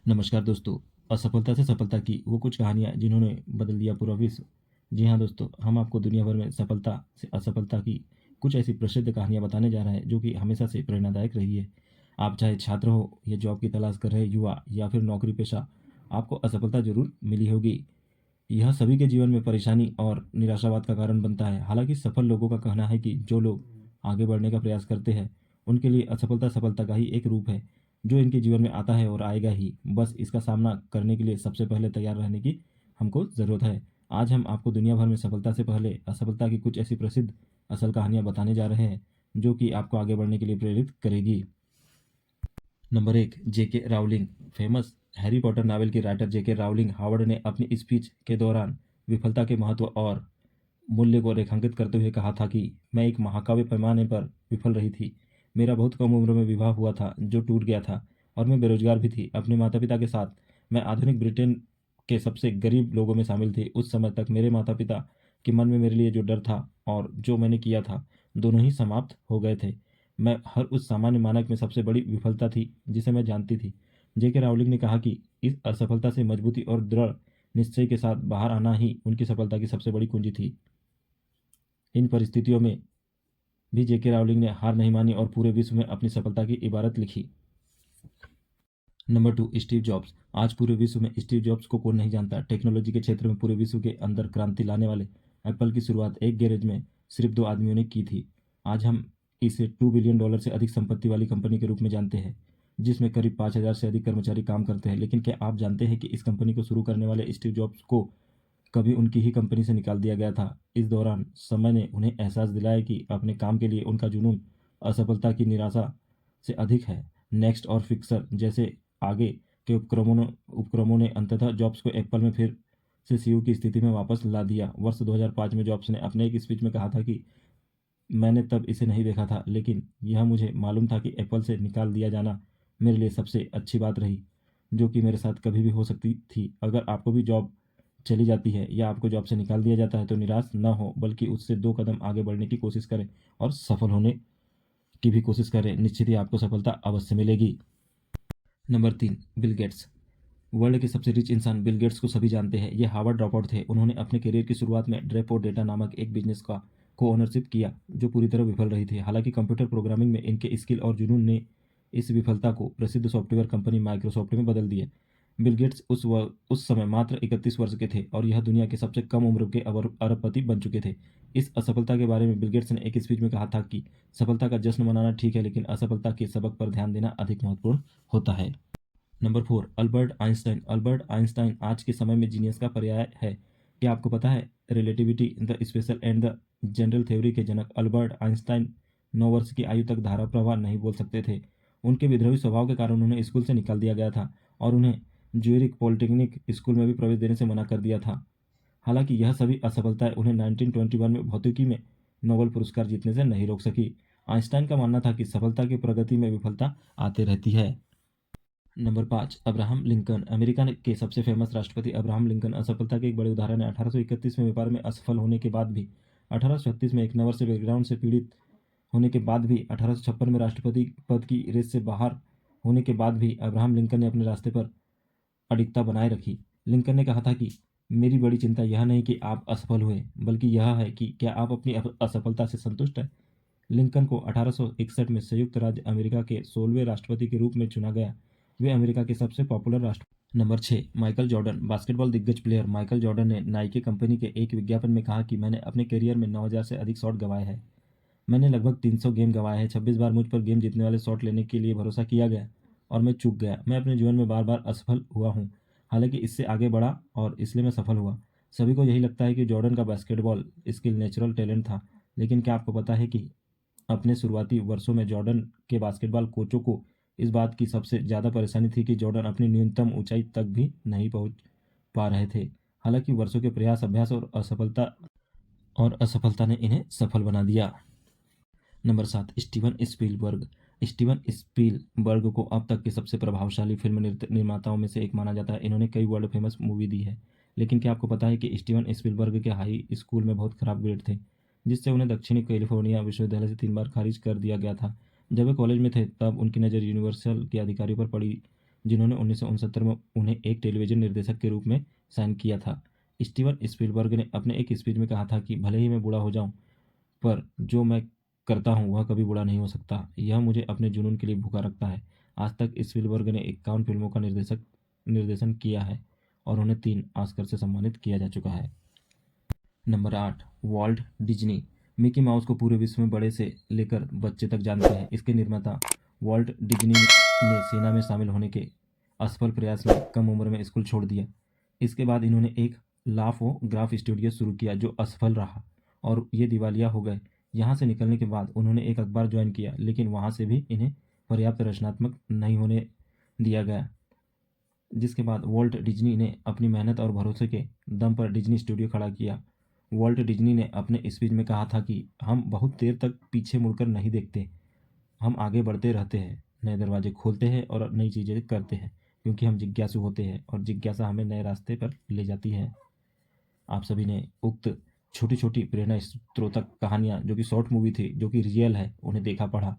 नमस्कार दोस्तों। असफलता से सफलता की वो कुछ कहानियाँ जिन्होंने बदल दिया पूरा विश्व। जी हाँ दोस्तों, हम आपको दुनिया भर में सफलता से असफलता की कुछ ऐसी प्रसिद्ध कहानियाँ बताने जा रहे हैं जो कि हमेशा से प्रेरणादायक रही है। आप चाहे छात्र हो या जॉब की तलाश कर रहे युवा या फिर नौकरी पेशा, आपको असफलता जरूर मिली होगी। यह सभी के जीवन में परेशानी और निराशावाद का कारण बनता है। हालांकि सफल लोगों का कहना है कि जो लोग आगे बढ़ने का प्रयास करते हैं उनके लिए असफलता सफलता का ही एक रूप है जो इनके जीवन में आता है और आएगा ही। बस इसका सामना करने के लिए सबसे पहले तैयार रहने की हमको ज़रूरत है। आज हम आपको दुनिया भर में सफलता से पहले असफलता की कुछ ऐसी प्रसिद्ध असल कहानियाँ बताने जा रहे हैं जो कि आपको आगे बढ़ने के लिए प्रेरित करेगी। नंबर एक, JK Rowling. Famous Harry Potter novel की राइटर जेके रावलिंग हार्वर्ड ने अपनी स्पीच के दौरान विफलता के महत्व और मूल्य को रेखांकित करते हुए कहा था कि मैं एक महाकाव्य पैमाने पर विफल रही थी। मेरा बहुत कम उम्र में विवाह हुआ था जो टूट गया था और मैं बेरोजगार भी थी। अपने माता पिता के साथ मैं आधुनिक ब्रिटेन के सबसे गरीब लोगों में शामिल थी। उस समय तक मेरे माता पिता के मन में मेरे लिए जो डर था और जो मैंने किया था, दोनों ही समाप्त हो गए थे। मैं हर उस सामान्य मानक में सबसे बड़ी विफलता थी जिसे मैं जानती थी। जेके रावलिंग ने कहा कि इस असफलता से मजबूती और दृढ़ निश्चय के साथ बाहर आना ही उनकी सफलता की सबसे बड़ी कुंजी थी। इन परिस्थितियों में भी जेके रावलिंग ने हार नहीं मानी और पूरे विश्व में अपनी सफलता की इबारत लिखी। Number two, Steve jobs. आज पूरे विश्व में स्टीव जॉब्स को कौन नहीं जानता। टेक्नोलॉजी के क्षेत्र में पूरे विश्व के अंदर क्रांति लाने वाले एप्पल की शुरुआत एक गैरेज में सिर्फ दो आदमियों ने की थी। आज हम इसे $2 बिलियन से अधिक संपत्ति वाली कंपनी के रूप में जानते हैं जिसमें करीब 5,000 से अधिक कर्मचारी काम करते हैं। लेकिन क्या आप जानते हैं कि इस कंपनी को शुरू करने वाले स्टीव जॉब्स को कभी उनकी ही कंपनी से निकाल दिया गया था। इस दौरान समय ने उन्हें एहसास दिलाया कि अपने काम के लिए उनका जुनून असफलता की निराशा से अधिक है। नेक्स्ट और फिक्सर जैसे आगे के उपक्रमों ने अंततः जॉब्स को एप्पल में फिर से सीईओ की स्थिति में वापस ला दिया। वर्ष 2005 में जॉब्स ने अपने एक स्पीच में कहा था कि मैंने तब इसे नहीं देखा था, लेकिन यह मुझे मालूम था कि एप्पल से निकाल दिया जाना मेरे लिए सबसे अच्छी बात रही जो कि मेरे साथ कभी भी हो सकती थी। अगर आपको भी जॉब चली जाती है या आपको जॉब से निकाल दिया जाता है तो निराश न हो, बल्कि उससे 2 कदम आगे बढ़ने की कोशिश करें और सफल होने की भी कोशिश करें। निश्चित ही आपको सफलता अवश्य मिलेगी। नंबर तीन, बिल गेट्स। वर्ल्ड के सबसे रिच इंसान बिल गेट्स को सभी जानते हैं। ये हार्वर्ड ड्रॉपआउट थे। उन्होंने अपने करियर की शुरुआत में ड्रेपो डेटा नामक एक बिजनेस का को ओनरशिप किया जो पूरी तरह विफल रही थी। हालांकि कंप्यूटर प्रोग्रामिंग में इनके स्किल और जुनून ने इस विफलता को प्रसिद्ध सॉफ्टवेयर कंपनी माइक्रोसॉफ्ट में बदल दिया। बिल गेट्स उस समय मात्र 31 वर्ष के थे और यह दुनिया के सबसे कम उम्र के अरबपति बन चुके थे। इस असफलता के बारे में बिल गेट्स ने एक स्पीच में कहा था कि सफलता का जश्न मनाना ठीक है, लेकिन असफलता के सबक पर ध्यान देना अधिक महत्वपूर्ण होता है। Number four, Albert Einstein. Albert Einstein आज के समय में जीनियस का पर्याय है। क्या आपको पता है relativity, the special and the general theory के जनक अल्बर्ट आइंस्टाइन 9 वर्ष की आयु तक धारा प्रवाह नहीं बोल सकते थे। उनके विद्रोही स्वभाव के कारण उन्हें स्कूल से निकाल दिया गया था और उन्हें ज्यूरिक पॉलिटेक्निक स्कूल में भी प्रवेश देने से मना कर दिया था। हालांकि यह सभी असफलताएं उन्हें 1921 में भौतिकी में नोबेल पुरस्कार जीतने से नहीं रोक सकी। आइंस्टाइन का मानना था कि सफलता की प्रगति में विफलता आती रहती है। नंबर पाँच, अब्राहम लिंकन। अमेरिका के सबसे फेमस राष्ट्रपति अब्राहम लिंकन असफलता के एक बड़े उदाहरण है। 1831 में व्यापार में असफल होने के बाद भी, 1836 में एक नवर से बैकग्राउंड से पीड़ित होने के बाद भी, 1856 में राष्ट्रपति पद की रेस से बाहर होने के बाद भी अब्राहम लिंकन ने अपने रास्ते पर अडिगता बनाए रखी। लिंकन ने कहा था कि मेरी बड़ी चिंता यह नहीं कि आप असफल हुए, बल्कि यह है कि क्या आप अपनी असफलता से संतुष्ट हैं। लिंकन को 1861 में संयुक्त राज्य अमेरिका के 16वें राष्ट्रपति के रूप में चुना गया। वे अमेरिका के सबसे पॉपुलर राष्ट्र। नंबर छः, माइकल जॉर्डन। बास्केटबॉल दिग्गज प्लेयर माइकल जॉर्डन ने नाइकी कंपनी के एक विज्ञापन में कहा कि मैंने अपने करियर में 9,000 से अधिक शॉट गंवाए हैं। मैंने लगभग 300 गेम गंवाए हैं। 26 बार मुझ पर गेम जीतने वाले शॉट लेने के लिए भरोसा किया गया और मैं चूक गया। मैं अपने जीवन में बार बार असफल हुआ हूँ, हालांकि इससे आगे बढ़ा और इसलिए मैं सफल हुआ। सभी को यही लगता है कि जॉर्डन का बास्केटबॉल स्किल नेचुरल टैलेंट था, लेकिन क्या आपको पता है कि अपने शुरुआती वर्षों में जॉर्डन के बास्केटबॉल कोचों को इस बात की सबसे ज़्यादा परेशानी थी कि जॉर्डन अपनी न्यूनतम ऊंचाई तक भी नहीं पहुंच पा रहे थे। हालांकि वर्षों के प्रयास, अभ्यास और असफलता ने इन्हें सफल बना दिया। नंबर सात, स्टीवन स्पीलबर्ग। स्टीवन स्पीलबर्ग को अब तक के सबसे प्रभावशाली फिल्म निर्माताओं में से एक माना जाता है। इन्होंने कई वर्ल्ड फेमस मूवी दी है। लेकिन क्या आपको पता है कि स्टीवन स्पीलबर्ग के हाई स्कूल में बहुत खराब ग्रेड थे, जिससे उन्हें दक्षिणी कैलिफोर्निया विश्वविद्यालय से 3 बार खारिज कर दिया गया था। जब वे कॉलेज में थे तब उनकी नज़र यूनिवर्सल के अधिकारियों पर पड़ी जिन्होंने 1969 में उन्हें एक टेलीविज़न निर्देशक के रूप में साइन किया था। स्टीवन स्पीलबर्ग ने अपने एक स्पीच में कहा था कि भले ही मैं बूढ़ा हो जाऊँ, पर जो मैं करता हूँ वह कभी बुरा नहीं हो सकता। यह मुझे अपने जुनून के लिए भूखा रखता है। आज तक स्पीलबर्ग ने 51 फ़िल्मों का निर्देशन किया है और उन्हें 3 ऑस्कर से सम्मानित किया जा चुका है। Number 8, Walt Disney. Mickey mouse को पूरे विश्व में बड़े से लेकर बच्चे तक जानते हैं। इसके निर्माता वॉल्ट डिज्नी ने सेना में शामिल होने के असफल प्रयास में कम उम्र में स्कूल छोड़ दिया। इसके बाद इन्होंने एक लाफोग्राफ स्टूडियो शुरू किया जो असफल रहा और ये दिवालिया हो गए। यहाँ से निकलने के बाद उन्होंने एक अखबार ज्वाइन किया, लेकिन वहाँ से भी इन्हें पर्याप्त रचनात्मक नहीं होने दिया गया, जिसके बाद वॉल्ट डिज्नी ने अपनी मेहनत और भरोसे के दम पर डिज्नी स्टूडियो खड़ा किया। वॉल्ट डिज्नी ने अपने स्पीच में कहा था कि हम बहुत देर तक पीछे मुड़कर नहीं देखते, हम आगे बढ़ते रहते हैं, नए दरवाजे खोलते हैं और नई चीज़ें करते हैं, क्योंकि हम जिज्ञासु होते हैं और जिज्ञासा हमें नए रास्ते पर ले जाती है। आप सभी ने उक्त छोटी-छोटी प्रेरणा स्त्रोतक कहानियाँ जो कि शॉर्ट मूवी थी, जो कि रियल है, उन्हें देखा पढ़ा।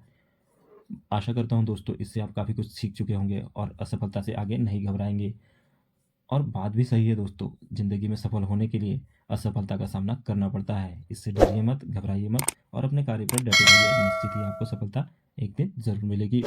आशा करता हूँ दोस्तों इससे आप काफ़ी कुछ सीख चुके होंगे और असफलता से आगे नहीं घबराएँगे। और बात भी सही है दोस्तों, ज़िंदगी में सफल होने के लिए असफलता का सामना करना पड़ता है। इससे डरिए मत, घबराइए मत और अपने कार्य पर डटे रहिए। निश्चित ही आपको सफलता एक दिन ज़रूर मिलेगी।